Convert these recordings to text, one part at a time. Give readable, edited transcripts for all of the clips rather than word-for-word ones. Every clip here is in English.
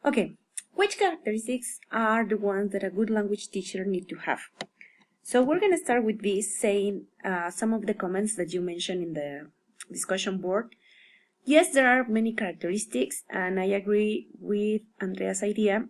Okay, which characteristics are the ones that a good language teacher need to have? So we're going to start with this, saying some of the comments that you mentioned in the discussion board. Yes, there are many characteristics, and I agree with Andrea's idea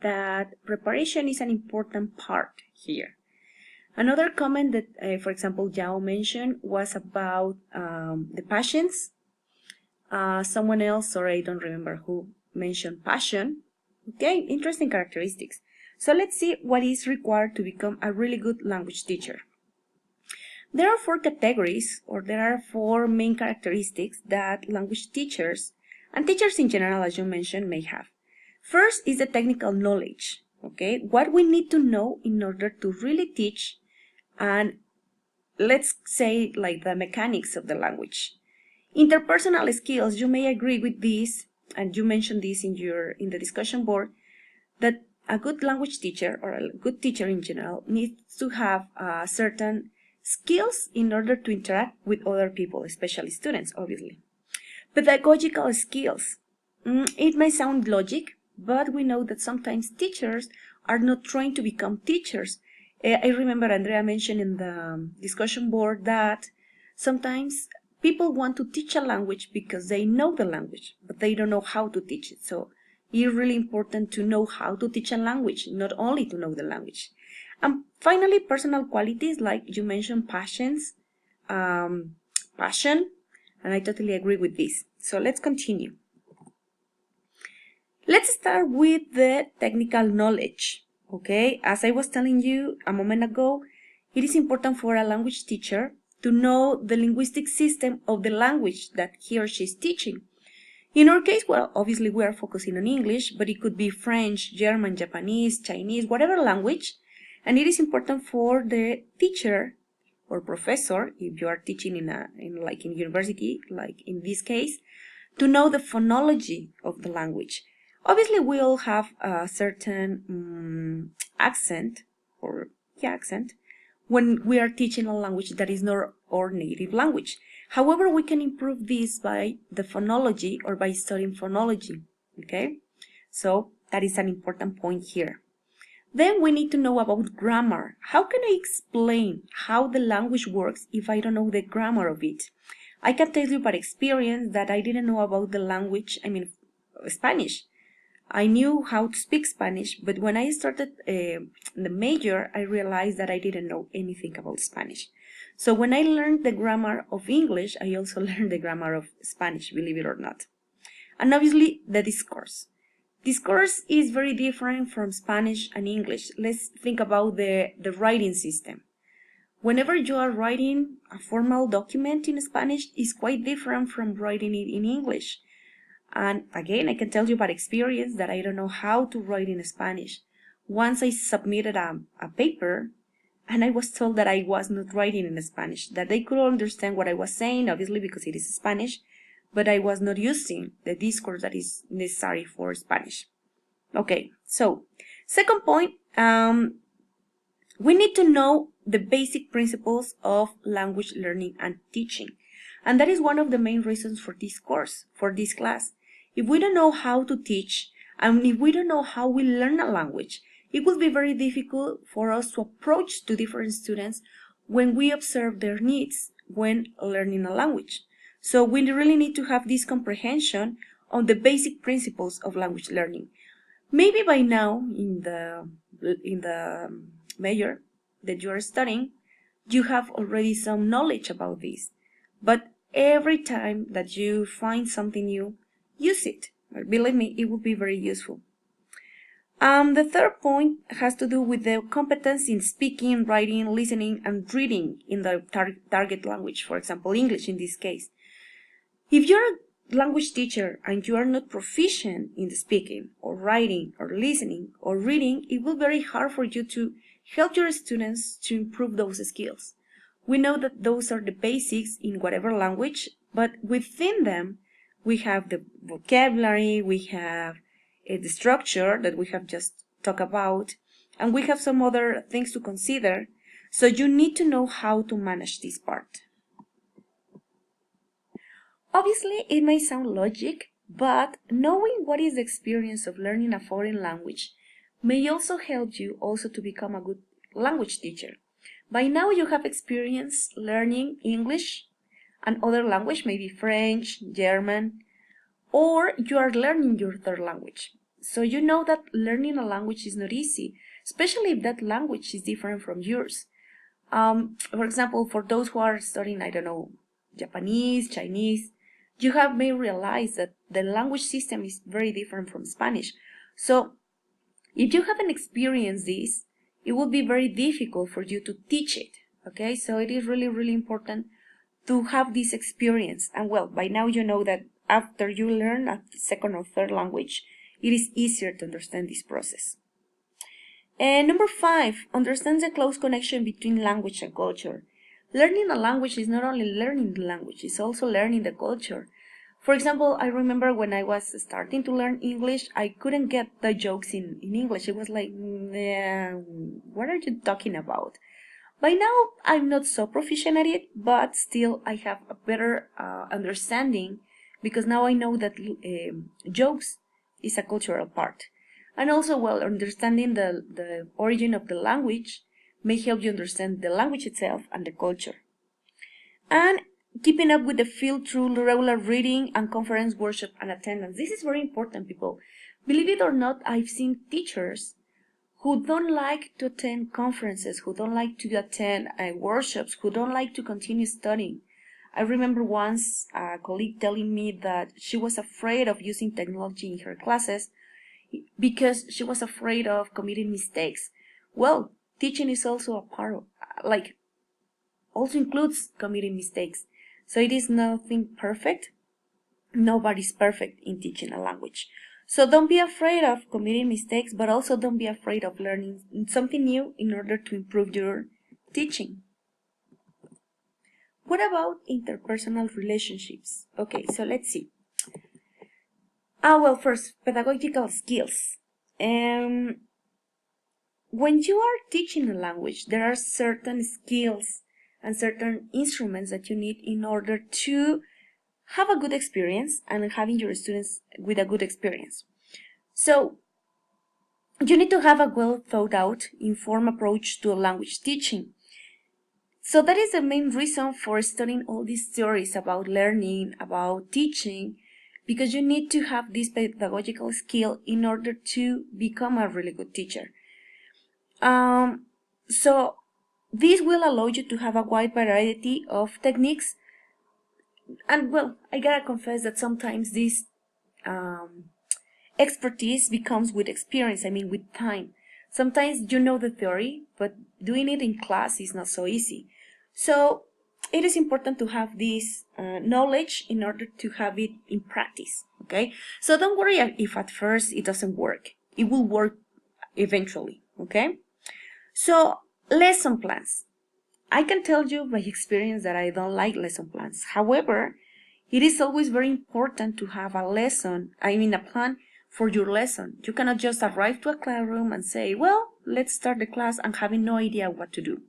that preparation is an important part here. Another comment that, for example, Yao mentioned was about the passions. Someone else, sorry, I don't remember who mentioned passion. Okay, interesting characteristics. So let's see what is required to become a really good language teacher. There are 4 categories, or there are 4 main characteristics that language teachers, and teachers in general, as you mentioned, may have. First is the technical knowledge, okay? What we need to know in order to really teach, and let's say like the mechanics of the language. Interpersonal skills, you may agree with this, and you mentioned this in the discussion board, that a good language teacher or a good teacher in general needs to have certain skills in order to interact with other people, especially students, obviously. Pedagogical skills. It may sound logic, but we know that sometimes teachers are not trying to become teachers. I remember Andrea mentioned in the discussion board that sometimes people want to teach a language because they know the language, but they don't know how to teach it. So it's really important to know how to teach a language, not only to know the language. And finally, personal qualities, like you mentioned, passion, and I totally agree with this. So let's continue. Let's start with the technical knowledge. Okay, as I was telling you a moment ago, it is important for a language teacher to know the linguistic system of the language that he or she is teaching. In our case, well, obviously we are focusing on English, but it could be French, German, Japanese, Chinese, whatever language. And it is important for the teacher or professor, if you are teaching in university, like in this case, to know the phonology of the language. Obviously, we all have a certain accent when we are teaching a language that is not our native language. However, we can improve this by the phonology or by studying phonology, okay? So that is an important point here. Then we need to know about grammar. How can I explain how the language works if I don't know the grammar of it? I can tell you by experience that I didn't know about the language, Spanish. I knew how to speak Spanish, but when I started the major, I realized that I didn't know anything about Spanish. So when I learned the grammar of English, I also learned the grammar of Spanish, believe it or not. And obviously, the discourse. Discourse is very different from Spanish and English. Let's think about the writing system. Whenever you are writing a formal document in Spanish, it's quite different from writing it in English. And again, I can tell you by experience that I don't know how to write in Spanish. Once I submitted a paper, and I was told that I was not writing in Spanish, that they could understand what I was saying, obviously because it is Spanish, but I was not using the discourse that is necessary for Spanish. Okay, so second point, we need to know the basic principles of language learning and teaching. And that is one of the main reasons for this course, for this class. If we don't know how to teach, and if we don't know how we learn a language, it will be very difficult for us to approach to different students when we observe their needs when learning a language. So we really need to have this comprehension on the basic principles of language learning. Maybe by now, in the major that you are studying, you have already some knowledge about this. But every time that you find something new, use it. Believe me, it will be very useful. The third point has to do with the competence in speaking, writing, listening, and reading in the target language, for example, English in this case. If you're a language teacher and you are not proficient in the speaking, or writing, or listening, or reading, it will be very hard for you to help your students to improve those skills. We know that those are the basics in whatever language, but within them, we have the vocabulary, we have the structure that we have just talked about, and we have some other things to consider. So you need to know how to manage this part. Obviously, it may sound logic, But knowing what is the experience of learning a foreign language may also help you also to become a good language teacher. By now you have experience learning English and other language, maybe French, German, or you are learning your third language. So you know that learning a language is not easy, especially if that language is different from yours. For example, for those who are studying, I don't know, Japanese, Chinese, you have may realize that the language system is very different from Spanish. So if you haven't experienced this, it will be very difficult for you to teach it. Okay, so it is really, really important to have this experience. And well, by now you know that after you learn a second or third language, it is easier to understand this process. And number 5, understand the close connection between language and culture. Learning a language is not only learning the language, it's also learning the culture. For example, I remember when I was starting to learn English, I couldn't get the jokes in English. It was like, what are you talking about? By now, I'm not so proficient at it, but still I have a better understanding because now I know that jokes is a cultural part. And also, well, understanding the origin of the language may help you understand the language itself and the culture. And keeping up with the field through regular reading and conference, workshop, and attendance. This is very important, people. Believe it or not, I've seen teachers who don't like to attend conferences, who don't like to attend workshops, who don't like to continue studying. I remember once a colleague telling me that she was afraid of using technology in her classes because she was afraid of committing mistakes. Well, teaching is also a part of, also includes committing mistakes. So it is nothing perfect. Nobody's perfect in teaching a language. So don't be afraid of committing mistakes, but also don't be afraid of learning something new in order to improve your teaching. What about interpersonal relationships? Okay, so let's see. Well, first, pedagogical skills. When you are teaching a language, there are certain skills and certain instruments that you need in order to have a good experience and having your students with a good experience. So you need to have a well thought out, informed approach to language teaching. So that is the main reason for studying all these theories about learning, about teaching, because you need to have this pedagogical skill in order to become a really good teacher. So this will allow you to have a wide variety of techniques. And well, I gotta confess that sometimes this expertise becomes with experience, with time. Sometimes you know the theory, but doing it in class is not so easy. So it is important to have this knowledge in order to have it in practice, okay? So don't worry if at first it doesn't work. It will work eventually, okay? So lesson plans. I can tell you by experience that I don't like lesson plans. However, it is always very important to have a plan for your lesson. You cannot just arrive to a classroom and say, well, let's start the class and having no idea what to do.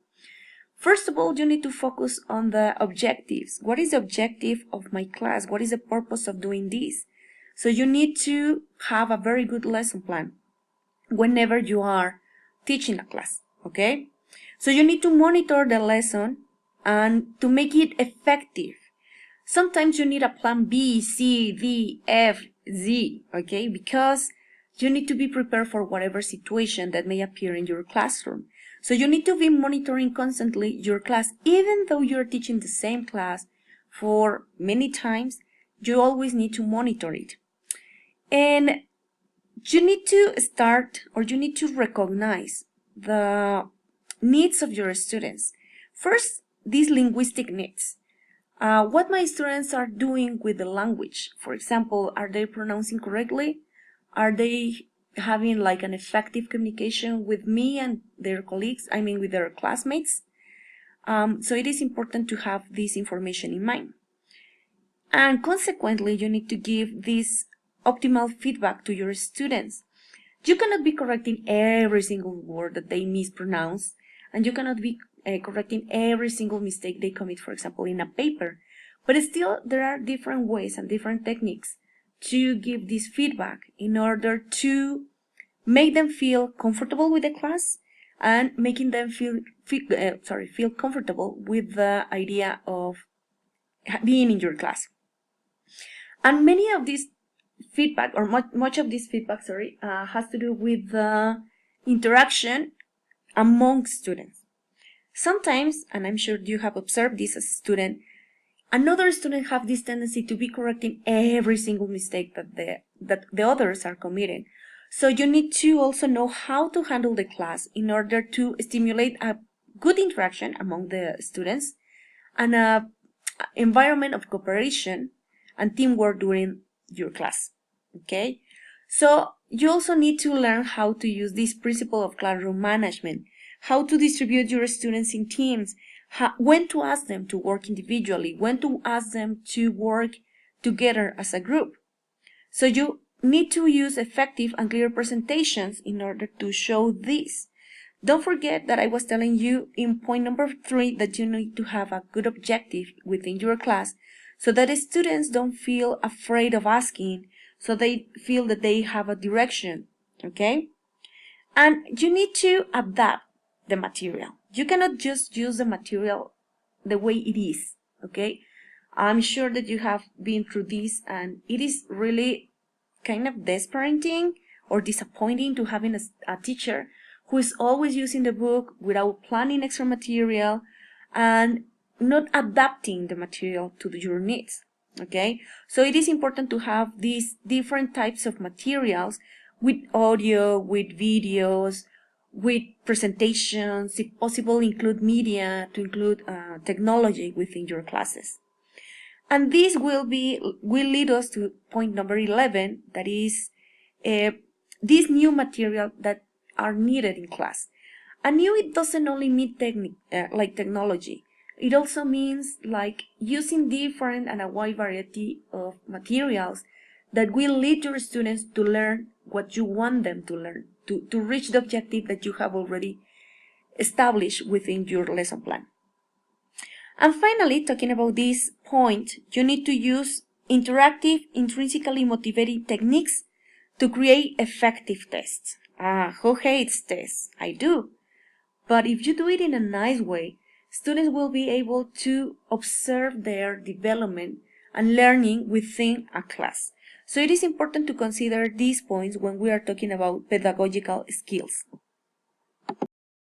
First of all, you need to focus on the objectives. What is the objective of my class? What is the purpose of doing this? So you need to have a very good lesson plan whenever you are teaching a class, okay? So you need to monitor the lesson and to make it effective. Sometimes you need a plan B, C, D, F, Z, okay? Because you need to be prepared for whatever situation that may appear in your classroom. So you need to be monitoring constantly your class. Even though you're teaching the same class for many times, you always need to monitor it. And you need to recognize the needs of your students. First, these linguistic needs. What my students are doing with the language. For example, are they pronouncing correctly? Are they having like an effective communication with me and their colleagues, with their classmates? So it is important to have this information in mind. And consequently, you need to give this optimal feedback to your students. You cannot be correcting every single word that they mispronounce, and you cannot be correcting every single mistake they commit, for example, in a paper. But still, there are different ways and different techniques to give this feedback in order to make them feel comfortable with the class and making them feel comfortable with the idea of being in your class. And many of this feedback, or much of this feedback, has to do with the interaction among students. Sometimes, and I'm sure you have observed this as a student, another student have this tendency to be correcting every single mistake that the others are committing. So you need to also know how to handle the class in order to stimulate a good interaction among the students and a environment of cooperation and teamwork during your class. Okay, so you also need to learn how to use this principle of classroom management, how to distribute your students in teams, when to ask them to work individually, when to ask them to work together as a group. So you need to use effective and clear presentations in order to show this. Don't forget that I was telling you in point number 3 that you need to have a good objective within your class so that the students don't feel afraid of asking, so they feel that they have a direction, okay? And you need to adapt the material. You cannot just use the material the way it is, okay? I'm sure that you have been through this, and it is really kind of disappointing or disappointing to having a teacher who is always using the book without planning extra material and not adapting the material to your needs, okay? So it is important to have these different types of materials with audio, with videos, with presentations, if possible include media, to include technology within your classes. And this will lead us to point number 11, that is this new material that are needed in class. And new, it doesn't only mean like technology. It also means like using different and a wide variety of materials that will lead your students to learn what you want them to learn, to reach the objective that you have already established within your lesson plan. And finally, talking about this point, you need to use interactive, intrinsically motivating techniques to create effective tests. Who hates tests? I do. But if you do it in a nice way, students will be able to observe their development and learning within a class. So it is important to consider these points when we are talking about pedagogical skills.